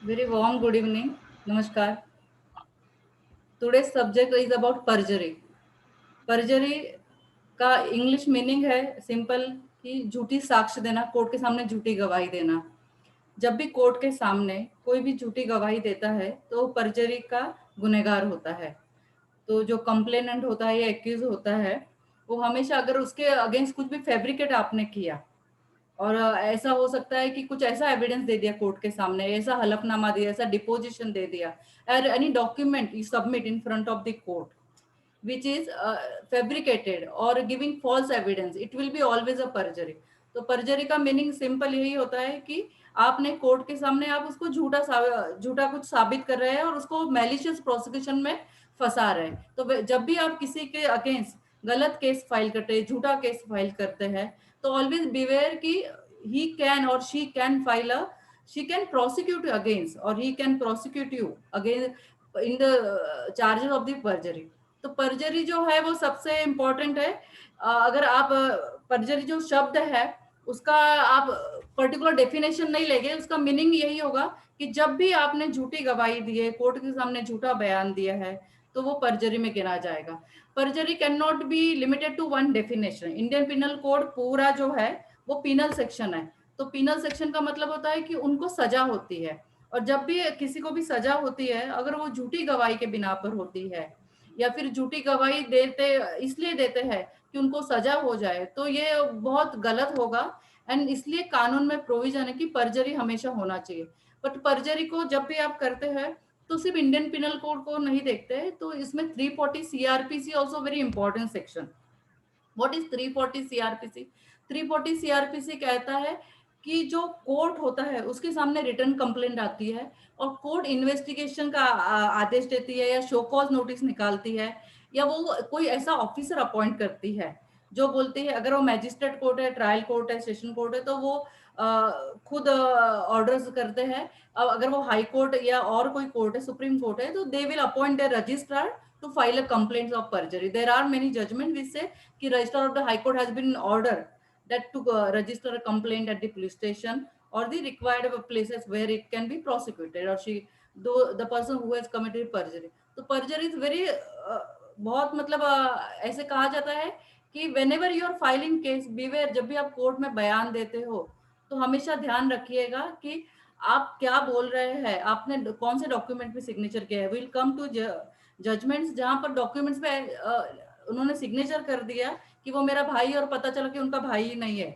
Very warm good evening. Namaskar. Today's subject is about perjury. परजरी का English meaning है simple कि झूठी साक्ष्य देना, कोर्ट के सामने झूठी गवाही देना। जब भी कोर्ट के सामने कोई भी झूठी गवाही देता है तो परजरी का गुनहगार होता है। तो जो कंप्लेनेंट होता है या एक्यूज होता है, वो हमेशा अगर उसके अगेंस्ट कुछ भी फैब्रिकेट आपने किया और ऐसा हो सकता है कि कुछ ऐसा एविडेंस दे दिया कोर्ट के सामने, ऐसा हलफनामा दिया, ऐसा डिपोजिशन दे दिया, और any document you submit in front of the court which is fabricated or giving false evidence, it will be always a perjury. तो परजरी का मीनिंग सिंपल यही होता है कि आपने कोर्ट के सामने आप उसको झूठा कुछ साबित कर रहे हैं और उसको मैलिशियस प्रोसिक्यूशन में फंसा रहे हैं। तो जब भी आप किसी के अगेंस्ट गलत केस फाइल करते हैं, झूठा केस फाइल करते हैं, तो ऑलवेज बिवेयर कि ही कैन और she can file a she can prosecute you against or he can prosecute you against in the charges of the perjury. तो परजरी जो है वो सबसे इम्पोर्टेंट है। अगर आप परजरी जो शब्द है उसका आप पर्टिकुलर डेफिनेशन नहीं लेंगे, उसका मीनिंग यही होगा कि जब भी आपने झूठी गवाही दी है, कोर्ट के सामने झूठा बयान दिया है, तो वो परजरी में गिना जाएगा। Perjury can not be limited to one definition. Indian penal code पूरा जो है वो पिनल सेक्शन है। तो पिनल सेक्शन का मतलब होता है कि उनको सजा होती है, और जब भी किसी को भी सजा होती है, अगर वो झूठी गवाही के बिना पर होती है या फिर झूठी गवाही देते इसलिए देते हैं कि उनको सजा हो जाए, तो ये बहुत गलत होगा। एंड इसलिए कानून में प्रोविजन है कि परजरी हमेशा होना चाहिए। बट परजरी को जब भी आप करते हैं तो सिर्फ इंडियन पिनल कोड को नहीं देखते हैं, तो इसमें 340 CrPC also very important section. What is 340 CrPC? 340 CrPC कहता है कि जो कोर्ट होता है उसके सामने रिटर्न कंप्लेंट आती है और कोर्ट इन्वेस्टिगेशन का आदेश देती है या शो कॉज नोटिस निकालती है, या वो कोई ऐसा ऑफिसर अपॉइंट करती है जो बोलती है, अगर वो मैजिस्ट्रेट कोर्ट है, ट्रायल कोर्ट है, सेशन कोर्ट है, तो वो खुद ऑर्डर्स करते हैं। अब अगर वो हाई कोर्ट या और कोई कोर्ट है, सुप्रीम कोर्ट है, तो they will appoint the registrar to file a complaint of perjury. There are many judgments which say कि registrar of the high court has been ordered that to register a complaint at the police station or the required places where it can be prosecuted, or she though the person who has committed perjury. तो perjury is very बहुत मतलब ऐसे कहा जाता है कि whenever you are filing case beware, जब भी आप कोर्ट में बयान देते हो तो हमेशा ध्यान रखिएगा कि आप क्या बोल रहे हैं, आपने कौन से डॉक्यूमेंट पे सिग्नेचर किया है। विल कम टू जजमेंट्स जहां पर डॉक्यूमेंट्स पे उन्होंने सिग्नेचर कर दिया कि वो मेरा भाई, और पता चला कि उनका भाई ही नहीं है।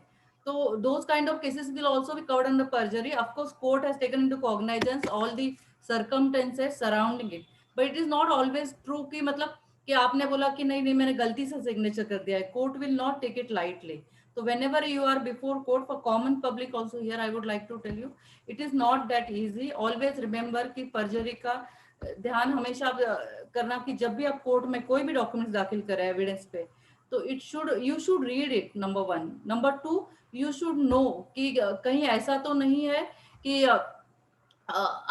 तो those kind of cases will also be covered under perjury. Of course court has taken into cognizance all the circumstances surrounding it, but it is not always true कि मतलब कि आपने बोला कि नहीं नहीं मैंने गलती से सिग्नेचर कर दिया है। Court will not take it lightly. तो whenever you are before court, for common public also here I would like to tell you, it is not that easy. Always remember कि परजरी का ध्यान हमेशा आप करना कि जब भी आप कोर्ट में कोई भी डॉक्यूमेंट्स दाखिल करें एविडेंस पे, तो it should you should read it, number one. Number two, you should know कि कहीं ऐसा तो नहीं है कि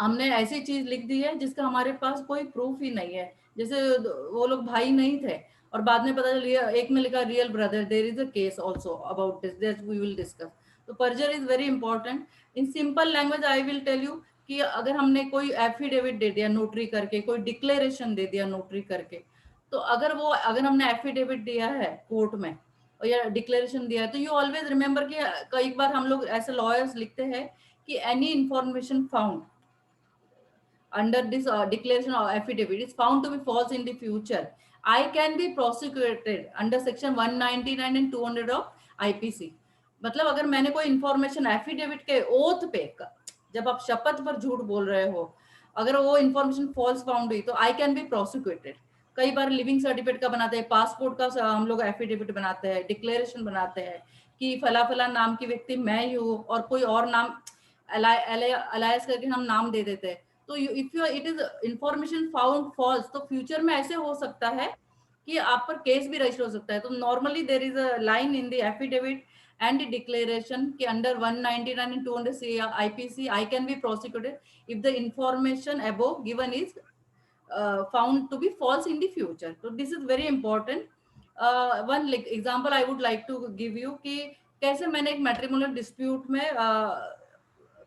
हमने ऐसी चीज लिख दी है जिसका हमारे पास कोई प्रूफ ही नहीं है। जैसे वो लोग भाई नहीं थे और बाद में पता चल एक में लिखा real brother. There is a case also about this that we will discuss. तो perjury is very important. In simple language I will tell you कि अगर हमने कोई एफिडेविट दे दिया नोटरी करके, कोई डिक्लेरेशन दे दिया नोटरी करके, तो अगर हमने एफिडेविट दिया है कोर्ट में और या डिक्लेरेशन दिया है, तो यू ऑलवेज रिमेंबर कि कई बार हम लोग ऐसे लॉयर्स लिखते हैं कि any information found under this declaration or affidavit is found to be false in the future, I can be prosecuted under section 199 and 200 of IPC। मतलब अगर मैंने कोई इंफॉर्मेशन एफिडेविट के ओथ पे, जब आप शपथ पर झूठ बोल रहे हो, अगर वो इंफॉर्मेशन फॉल्स फाउंड हुई, तो आई कैन बी प्रोसिक्यूटेड। कई बार लिविंग सर्टिफिकेट का बनाते हैं, पासपोर्ट का हम लोग एफिडेविट बनाते हैं, डिक्लेरेशन बनाते हैं कि फला फला नाम की व्यक्ति मैं ही हूँ, और कोई और नाम अलायस करके हम नाम दे देते हैं। तो if you it is information found false, तो फ्यूचर में ऐसे हो सकता है कि आप पर केस भी रजिस्टर हो सकता है। तो normally there is a line in the affidavit and declaration कि under 199 and 200 IPC I can be prosecuted if the information above given is found to be false in the future. So this is very important. One example I would like to give you कि कैसे मैंने एक matrimonial dispute में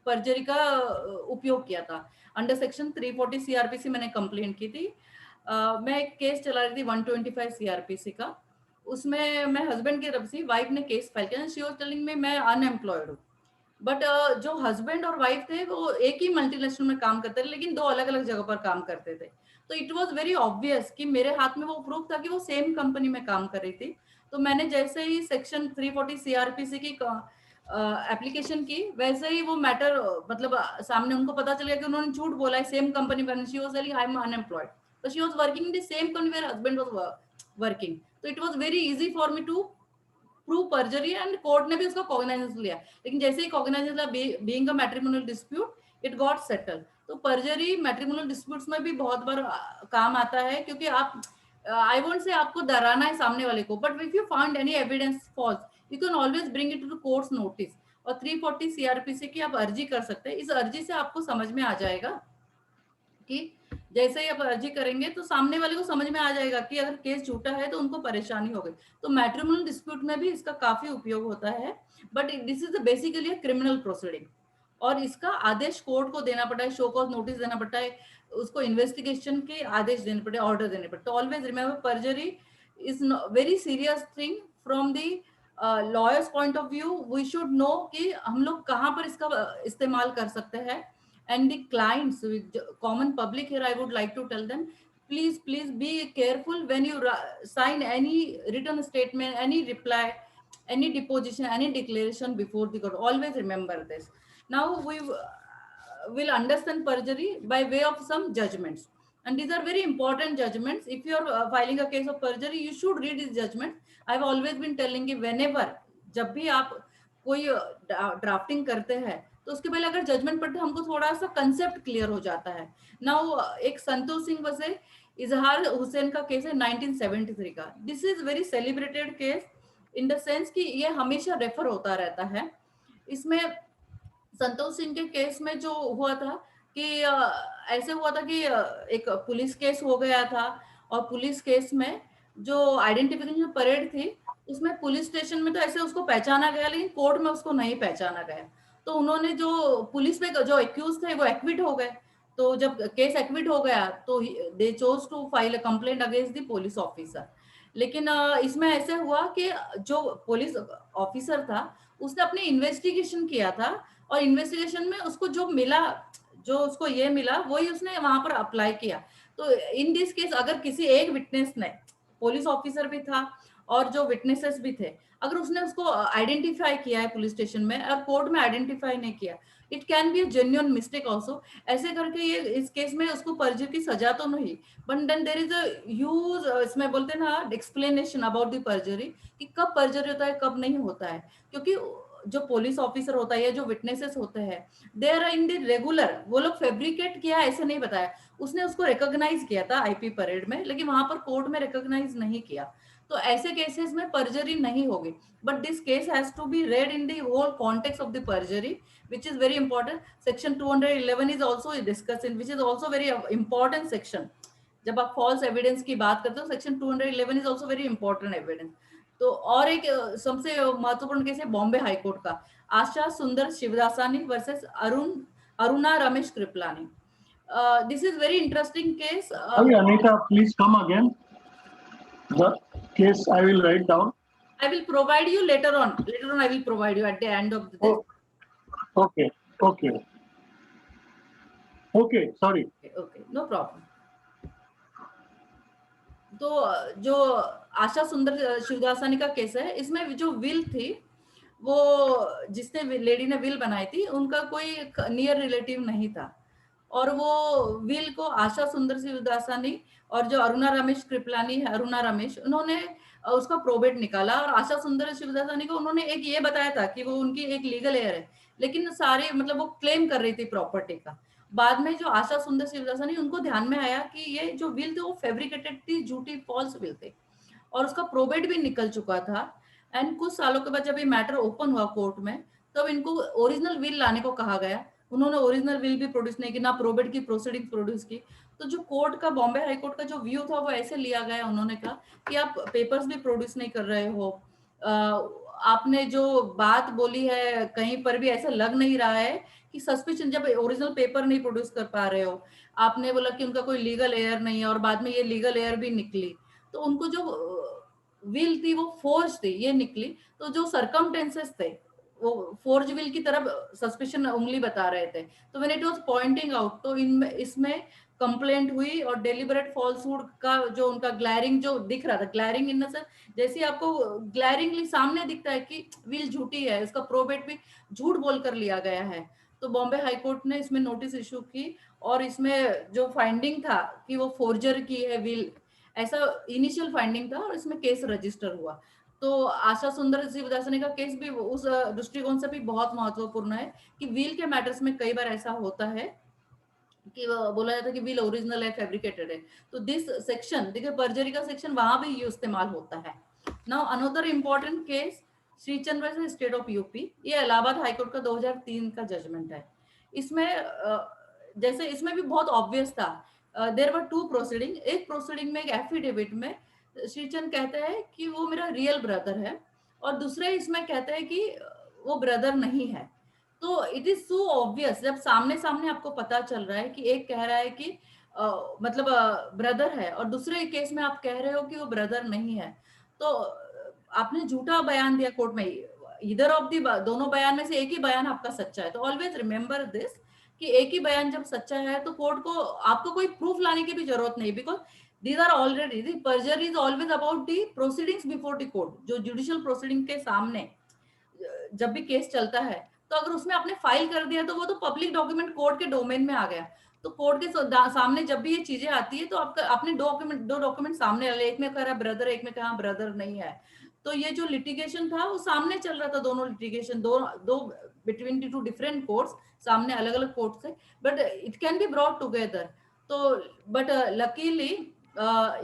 पर्जरी का उपयोग किया था। Under section 340 CrPC मैंने कंप्लेंट की थी। मैं एक केस चला रही थी 125 सीआरपीसी का। उसमें मैं हस्बैंड की तरफ से, वाइफ ने केस फाइल किया। शी वाज टेलिंग मी मैं अनएम्प्लॉयड हूँ, बट जो हस्बैंड और वाइफ थे वो एक ही मल्टीनेशनल में काम करते थे, लेकिन दो अलग अलग जगह पर काम करते थे। तो इट वाज वेरी ऑब्वियस कि मेरे हाथ में वो प्रूफ था कि वो सेम कंपनी में काम कर रही थी। तो मैंने जैसे ही सेक्शन 340 सीआरपीसी की एप्लीकेशन की, वैसे ही वो मैटर मतलब सामने उनको पता चल गया कि उन्होंने झूठ बोला है, सेम कंपनी में। She was telling I am unemployed, तो she was working in the same company where husband was working. तो it was very easy for me to prove perjury, and court ने भी उसका कॉग्नाइजेंस लिया। लेकिन जैसे ही कॉग्नाइजेंस लिया, being a matrimonial dispute it got settle. तो पर्जरी मैट्रिमोनियल डिस्प्यूट्स में भी बहुत बार काम आता है, क्योंकि आप आई वोंट से आपको डराना है सामने वाले को, but if you found any evidence false you can always bring it to the court's notice. और 340 सीआरपीसी की आप अर्जी कर सकते हैं। इस अर्जी से आपको समझ में आ जाएगा कि जैसे ही आप अर्जी करेंगे तो सामने वाले को समझ में आ जाएगा कि अगर केस झूठा है तो उनको परेशानी हो गई। तो मैट्रिमोनियल डिस्प्यूट में भी इसका काफी उपयोग होता है, but this is basically a criminal proceeding. और इसका आदेश कोर्ट को देना पड़ता है, शो कॉज नोटिस देना पड़ता है, उसको इन्वेस्टिगेशन के आदेश देने पड़ते हैं, ऑर्डर देने पड़ते हैं। Always remember perjury is very serious thing from the lawyer's point of view. We should know कि हम लोग कहाँ पर इसका इस्तेमाल कर सकते हैं। And the clients, with common public here, I would like to tell them, please be careful when you sign any written statement, any reply, any deposition, any declaration before the court. Always remember this. Now we will understand perjury by way of some judgments, and these are very important judgments. If you are filing a case of perjury, you should read these judgments. I've always been telling you, whenever, जब भी आप कोई drafting करते हैं तो उसके पहले अगर जजमेंट पढ़ते हमको थोड़ा सा कंसेप्ट क्लियर हो जाता है। नाउ एक संतोष सिंह वसे इजहार हुसैन का केस है 1973 का। This is very celebrated case in the sense कि ये हमेशा रेफर होता रहता है। इसमें संतोष सिंह के केस में जो हुआ था कि ऐसे हुआ था कि एक पुलिस केस हो गया था, और पुलिस केस में जो आइडेंटिफिकेशन परेड थी उसमें पुलिस स्टेशन में तो ऐसे उसको पहचाना गया, लेकिन कोर्ट में उसको नहीं पहचाना गया। तो उन्होंने जो पुलिस पे जो एक्यूज थे वो एक्विट हो गए। तो जब केस एक्विट हो गया तो they chose to file a complaint against the police officer. लेकिन इसमें ऐसे हुआ कि जो पुलिस ऑफिसर था उसने अपनी इन्वेस्टिगेशन किया था, और इन्वेस्टिगेशन में उसको जो मिला, जो उसको ये मिला वही उसने वहां पर अप्लाई किया। तो इन दिस केस अगर किसी एक विटनेस ने, पुलिस ऑफिसर भी था और जो विटनेसेस भी थे, अगर उसने उसको आइडेंटिफाई किया है पुलिस स्टेशन में और कोर्ट में आइडेंटिफाई नहीं किया, it can be a genuine mistake also. ऐसे करके ये इस केस में उसको पर्जरी की सजा तो नहीं, but then there is a huge, इसमें बोलते हैं ना, एक्सप्लेनेशन अबाउट द पर्जरी, कि कब पर्जरी होता है कब नहीं होता है। क्योंकि जो पुलिस ऑफिसर होता है या जो विटनेसेस होते हैं, they are in the regular, वो लोग फैब्रिकेट किया ऐसे नहीं बताया, उसने उसको रिकॉग्नाइज किया था आईपी परेड में, लेकिन वहां पर कोर्ट में रिकॉग्नाइज नहीं किया। तो ऐसे केसेस में पर्जरी नहीं होगी, but this case has to be read in the whole context of the perjury, which is very important. Section 211 is also discussed in, which is also very important section. जब आप false evidence की बात करते हो, section 211 is also very important evidence. तो और एक सबसे महत्वपूर्ण केस है बॉम्बे हाईकोर्ट का, आशा सुंदर Shivdasani versus Aruna Ramesh Kripalani. This is very interesting case. Anita, please come again. The case I will write down. I will provide you later on. Later on, I will provide you at the end of this. Okay. Sorry. Okay, no problem. तो जो आशा सुंदर शिवदासानी का case है, इसमें जो will थी, वो जिसने लेडी ने विल बनाई थी उनका कोई नियर रिलेटिव नहीं था, और वो विल को आशा सुंदर शिवदासानी और जो अरुणा रमेश कृपलानी है, अरुणा रमेश, उन्होंने उसका प्रोबेट निकाला, और आशा सुंदर शिवदासानी को उन्होंने एक ये बताया था कि वो उनकी एक लीगल एयर है, लेकिन सारे मतलब वो क्लेम कर रही थी प्रॉपर्टी का। बाद में जो आशा सुंदर शिवदासानी, उनको ध्यान में आया कि ये जो विल थे वो फैब्रिकेटेड थी, झूठी फॉल्स विल थे, और उसका प्रोबेट भी निकल चुका था। एंड कुछ सालों के बाद जब ये मैटर ओपन हुआ कोर्ट में, तब तो इनको ओरिजिनल विल लाने को कहा गया। उन्होंने ओरिजिनल विल भी प्रोड्यूस नहीं की, ना प्रोबेट की प्रोसीडिंग प्रोड्यूस की। तो जो कोर्ट का, बॉम्बे हाई कोर्ट का जो व्यू था वो ऐसे लिया गया, उन्होंने कहा कि आप पेपर्स भी प्रोड्यूस नहीं कर रहे हो, आपने जो बात बोली है कहीं पर भी ऐसा लग नहीं रहा है कि सस्पिशन, जब ओरिजिनल पेपर नहीं प्रोड्यूस कर पा रहे हो, आपने बोला कि उनका कोई लीगल एयर नहीं है और बाद में ये लीगल एयर भी निकली, तो उनको जो विल थी वो फोर्ज थी ये निकली, तो जो सरकमटेंसेस थे वो फोर्ज विल की तरफ सस्पिशन उंगली बता रहे थे। तो when it was pointing out, तो इनमें इसमें कंप्लेंट हुई और डेलिबरेट फॉल्सहुड का जो उनका ग्लैरिंग जो दिख रहा था, ग्लैरिंग इन द सेंस जैसे आपको ग्लैरिंगली सामने दिखता है कि विल झूठी है, इसका प्रोबेट भी झूठ बोलकर लिया गया है, तो बॉम्बे हाई कोर्ट ने इसमें नोटिस इशू की और इसमें जो फाइंडिंग था कि वो फोर्जर की है विल, ऐसा इनिशियल फाइंडिंग था और इसमें केस रजिस्टर हुआ। तो आशा सुंदर शिवदासनी का केस भी उस दृष्टिकोण से भी बहुत महत्वपूर्ण है कि व्हील के मैटर्स में कई बार ऐसा होता है कि बोला जाता है कि व्हील ओरिजिनल है, फैब्रिकेटेड है, तो दिस सेक्शन देखिए पर्जरी का सेक्शन वहां भी ये इस्तेमाल होता है। Now another important case Shrichand versus state of UP, ये इलाहाबाद हाईकोर्ट का 2003 का जजमेंट है। इसमें जैसे इसमें भी बहुत ऑब्वियस था, देयर वर टू प्रोसीडिंग, एक प्रोसीडिंग में एक एफिडेविट में श्रीचंद कहते हैं कि वो मेरा रियल ब्रदर है और दूसरे इसमें कहते हैं कि वो ब्रदर नहीं है। तो इट इज सो ऑब्वियस, जब सामने सामने आपको पता चल रहा है कि एक कह रहा है कि मतलब ब्रदर है और दूसरे केस में आप कह रहे हो कि वो ब्रदर नहीं है, तो आपने झूठा बयान दिया कोर्ट में। इधर ऑफ दी दोनों बयान में से एक ही बयान आपका सच्चा है, तो ऑलवेज रिमेंबर दिस कि एक ही बयान जब सच्चा है तो कोर्ट को आपको कोई प्रूफ लाने की भी जरूरत नहीं, because these are already, the perjury is always about the proceedings before the court, जो जुडिशियल प्रोसीडिंग के सामने जब भी केस चलता है, तो अगर उसमें आपने फाइल कर दिया तो वो तो पब्लिक डॉक्यूमेंट कोर्ट के डोमेन में आ गया। तो कोर्ट के सामने जब भी ये चीजें आती है तो आपका आपने दो डॉक्यूमेंट सामने डाले, एक में कह रहा ब्रदर, एक में कहा ब्रदर नहीं है। तो ये जो लिटिगेशन था वो सामने चल रहा था, दोनों लिटिगेशन दो between the two different courts, सामने अलग अलग कोर्ट से, but it can be brought together. तो बट लकीली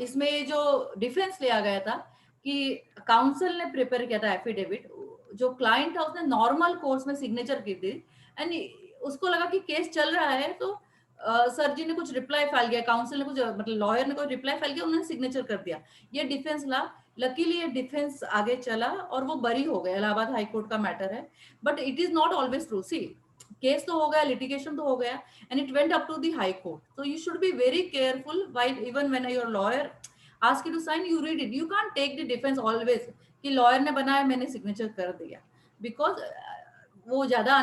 इसमें जो डिफेंस लिया गया था कि काउंसिल ने प्रिपेयर किया था एफिडेविट, जो क्लाइंट था उसने नॉर्मल कोर्स में सिग्नेचर की थी एंड उसको लगा कि केस चल रहा है, तो सर जी ने कुछ रिप्लाई फाइल किया, काउंसिल ने कुछ मतलब लॉयर ने कोई रिप्लाई फाइल किया, उन्होंने सिग्नेचर कर दिया, ये डिफेंस ला। लकीली ये डिफेंस आगे चला और वो बरी हो गया, इलाहाबाद हाई कोर्ट का मैटर है, but it is not always true. See case तो हो गया, लिटिगेशन तो हो गया and it went up to the high court, so you should be very careful while even when your lawyer ask you to sign, you read it, you can't take the defense always कि lawyer ने बनाया मैंने signature कर दिया, because वो ज्यादा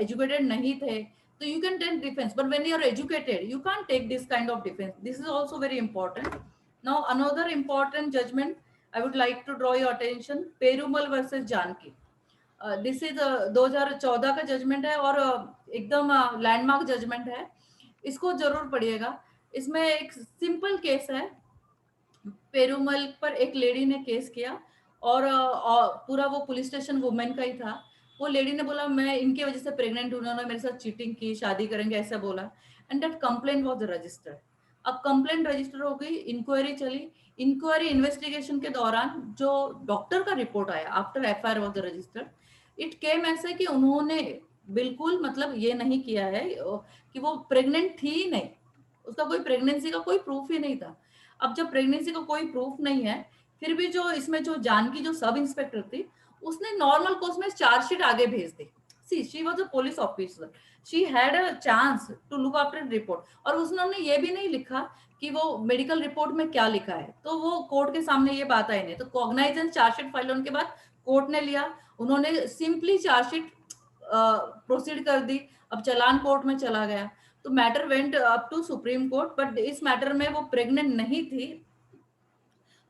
educated नहीं थे, तो you can take defense, but when you are educated you can't take this kind of defense. This is also very important. Now another important judgment I would like to draw your attention, Perumal versus Janaki. This is 2014 का judgement है और एकदम landmark judgement है, इसको जरूर पढ़िएगा। इसमें एक सिंपल केस है, पेरुमल पर एक लेडी ने केस किया और पूरा वो पुलिस स्टेशन वुमेन का ही था। वो लेडी ने बोला मैं इनकी वजह से प्रेग्नेंट हूं, उन्होंने मेरे साथ चीटिंग की, शादी करेंगे ऐसा बोला, and that complaint was registered. अब कंप्लेंट रजिस्टर हो गई, इंक्वायरी चली, इंक्वायरी इन्वेस्टिगेशन के दौरान जो डॉक्टर का रिपोर्ट आया after FIR was registered, it came ऐसे कि उन्होंने बिल्कुल मतलब ये नहीं किया है कि वो प्रेग्नेंट थी ही नहीं, उसका कोई प्रेगनेंसी का कोई प्रूफ ही नहीं था। अब जब प्रेगनेंसी का कोई प्रूफ नहीं है, फिर भी जो इसमें जो जानकी जो सब इंस्पेक्टर थी उसने नॉर्मल कोर्स में चार्जशीट आगे भेज दी। See she was a police officer, she had a chance to look after report, और उन्होंने ये भी नहीं लिखा कि वो मेडिकल रिपोर्ट में क्या लिखा है, तो वो कोर्ट के सामने ये बात आई नहीं, तो कॉग्नाइजेंस चार्जशीट फाइल होने के बाद कोर्ट ने लिया, उन्होंने सिंपली चार्जशीट प्रोसीड कर दी, अब चलान कोर्ट में चला गया, तो matter went up to supreme court, but इस मैटर में वो प्रेग्नेंट नहीं थी,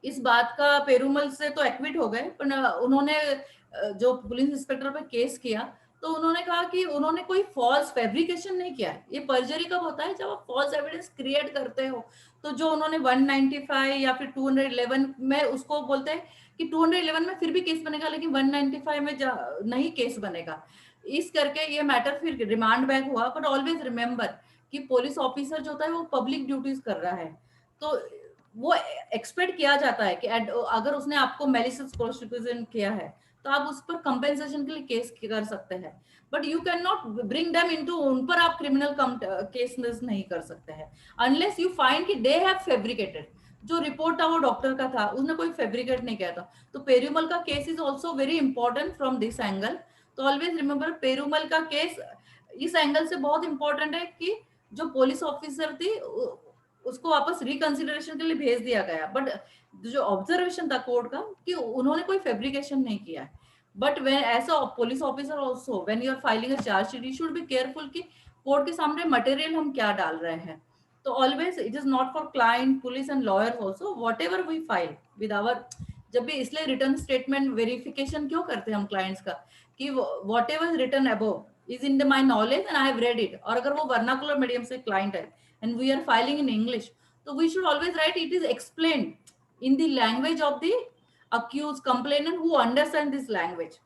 इस बात का पेरूमल से तो एक्विट हो गए, पर उन्होंने जो पुलिस इंस्पेक्टर पे केस किया तो उन्होंने कहा कि उन्होंने कोई फॉल्स फैब्रिकेशन नहीं किया है। ये पर्जरी कब होता है, जब आप फॉल्स एविडेंस क्रिएट करते हो। तो जो उन्होंने 195 या फिर 211 में उसको बोलते हैं कि 211 में फिर भी केस बनेगा, लेकिन 195 में नहीं केस बनेगा, इस करके ये मैटर फिर रिमांड बैक हुआ। बट ऑलवेज रिमेंबर कि पुलिस ऑफिसर जो होता है वो पब्लिक ड्यूटीज कर रहा है, तो वो एक्सपेक्ट किया जाता है कि अगर उसने आपको मैलिशियस प्रोसिक्यूशन किया है तो आप उस पर कंपेंसेशन के लिए केस कर सकते हैं, but you can not bring them into, उन पर आप क्रिमिनल केस नहीं कर सकते हैं अनलेस यू फाइंड कि दे हैव फैब्रिकेटेड। जो रिपोर्ट था वो डॉक्टर का था, उसने कोई फैब्रिकेट नहीं किया था। तो पेरूमल का case is also very important from this angle. तो ऑलवेज रिमेंबर पेरूमल का केस इस एंगल से बहुत इंपॉर्टेंट है कि जो पुलिस ऑफिसर थी उसको वापस रिकंसिडरेशन के लिए भेज दिया गया, बट जो ऑब्जर्वेशन था कोर्ट का कि उन्होंने कोई फेब्रिकेशन नहीं किया है। But when as a police officer also when you are filing a chargesheet you should be careful कि कोर्ट के सामने मटेरियल हम क्या डाल रहे हैं। तो always it is not for client police and lawyers also whatever we file with our, जब भी इसलिए रिटर्न स्टेटमेंट वेरिफिकेशन क्यों करते हैं हम क्लाइंट्स का कि what ever return above is in the my knowledge and I have read it, और अगर वो vernacular medium से client है and we are filing in English, तो we should always write it is explained in the language of the accused complainant who understand this language।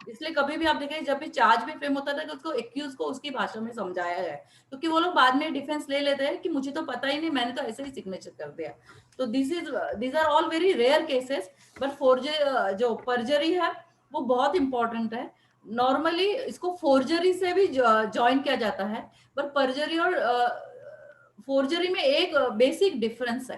इसलिए कभी भी आप देखें जब भी चार्ज भी फ्रेम होता था कि उसको एक्यूज को उसकी भाषा में समझाया है, क्योंकि वो लोग बाद में डिफेंस ले लेते हैं कि मुझे तो पता ही नहीं, मैंने तो ऐसे ही सिग्नेचर कर दिया। तो these are all very rare cases, but forgery जो परजरी है वो बहुत इंपॉर्टेंट है। नॉर्मली इसको फोर्जरी से भी ज्वाइन किया जाता है, पर परजरी और फोर्जरी में एक बेसिक डिफरेंस है।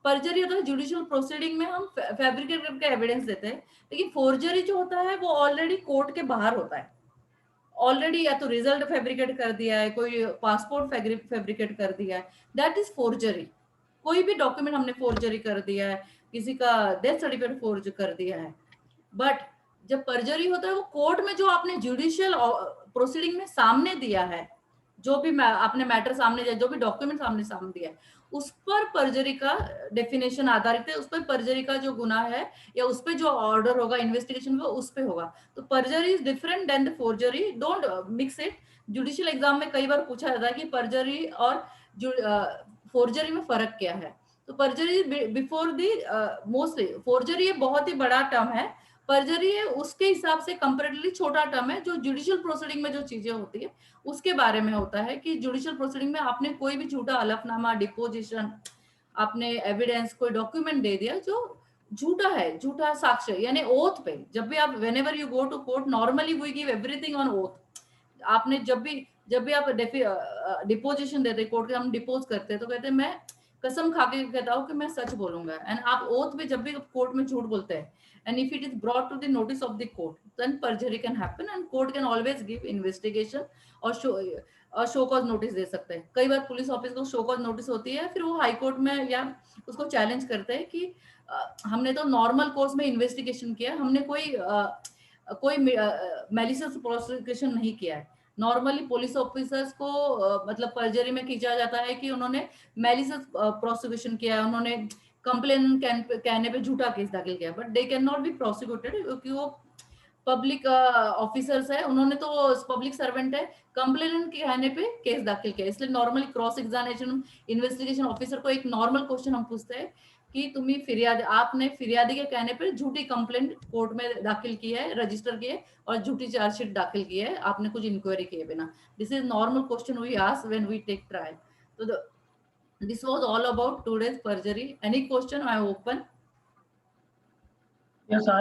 परजरी होता है जुडिशियल प्रोसीडिंग में हम फैब्रिकेट करके एविडेंस देते हैं, लेकिन फोर्जरी जो होता है वो ऑलरेडी कोर्ट के बाहर होता है। ऑलरेडी या तो रिजल्ट फैब्रिकेट कर दिया है, कोई पासपोर्ट फैब्रिकेट कर दिया है, दैट इज फोर्जरी। कोई भी डॉक्यूमेंट हमने फोर्जरी कर दिया है, किसी का डेथ सर्टिफिकेट फोर्ज कर दिया है। बट जब परजरी होता है वो कोर्ट में जो आपने जुडिशियल प्रोसीडिंग में सामने दिया है, जो भी आपने मैटर सामने दिया, जो भी डॉक्यूमेंट सामने दिया है, उस पर परजरी का डेफिनेशन आधारित है, उस पर परजरी का जो गुनाह है या उस पर जो ऑर्डर होगा इन्वेस्टिगेशन का उस पे होगा। तो perjury is different than the forgery, don't mix it. Judicial exam में कई बार पूछा जाता है कि परजरी और फोर्जरी में फर्क क्या है। तो परजरी बिफोर दी मोस्टली, फोर्जरी ये बहुत ही बड़ा टर्म है, परजरी है उसके हिसाब से कंपैरेटिवली छोटा टर्म है, जो जुडिशियल प्रोसीडिंग में जो चीजें होती है उसके बारे में होता है कि जुडिशियल प्रोसीडिंग में आपने कोई भी झूठा हलफनामा, डिपोजिशन, आपने एविडेंस, कोई डॉक्यूमेंट दे दिया जो झूठा है, झूठा साक्ष्य यानी ओथ पे। जब भी आप whenever you go to court normally we give everything on oath. आपने जब भी आप डिपोजिशन देते कोर्ट के, हम डिपोज करते हैं तो कहते हैं मैं कसम खा के कहता हूँ कि मैं सच बोलूंगा। एंड आप ओथ में जब भी कोर्ट में झूठ बोलते हैं and if it is brought to the notice of the court then perjury can happen and court can always give investigation और शो कॉज नोटिस दे सकते हैं। कई बार पुलिस ऑफिस को शो कॉज नोटिस होती है, फिर वो हाई कोर्ट में या उसको चैलेंज करते हैं कि हमने तो नॉर्मल कोर्स में इन्वेस्टिगेशन किया, हमने कोई मैलिशियस प्रोसिक्यूशन नहीं किया है। नॉर्मली पुलिस ऑफिसर्स को मतलब परजरी में खींचा जाता है कि उन्होंने मैलिशियस प्रोसिक्यूशन किया है, उन्होंने कंप्लेन कहने पे झूठा केस दाखिल किया, but they can not be prosecuted क्योंकि वो पब्लिक ऑफिसर्स है, उन्होंने तो पब्लिक सर्वेंट है, कंप्लेनेंट के कहने पे केस दाखिल किया। इसलिए normally cross examination investigation officer को एक नॉर्मल क्वेश्चन हम पूछते हैं कि तुम्हें आपने फिरियादी के कहने पर झूठी कंप्लेंट कोर्ट में दाखिल की है, रजिस्टर की है और झूठी चार्जशीट दाखिल की है, आपने कुछ इंक्वायरी किए बिना। This is normal question we ask when we take trial. तो this was all about today's perjury. Any question? I open. Yes, I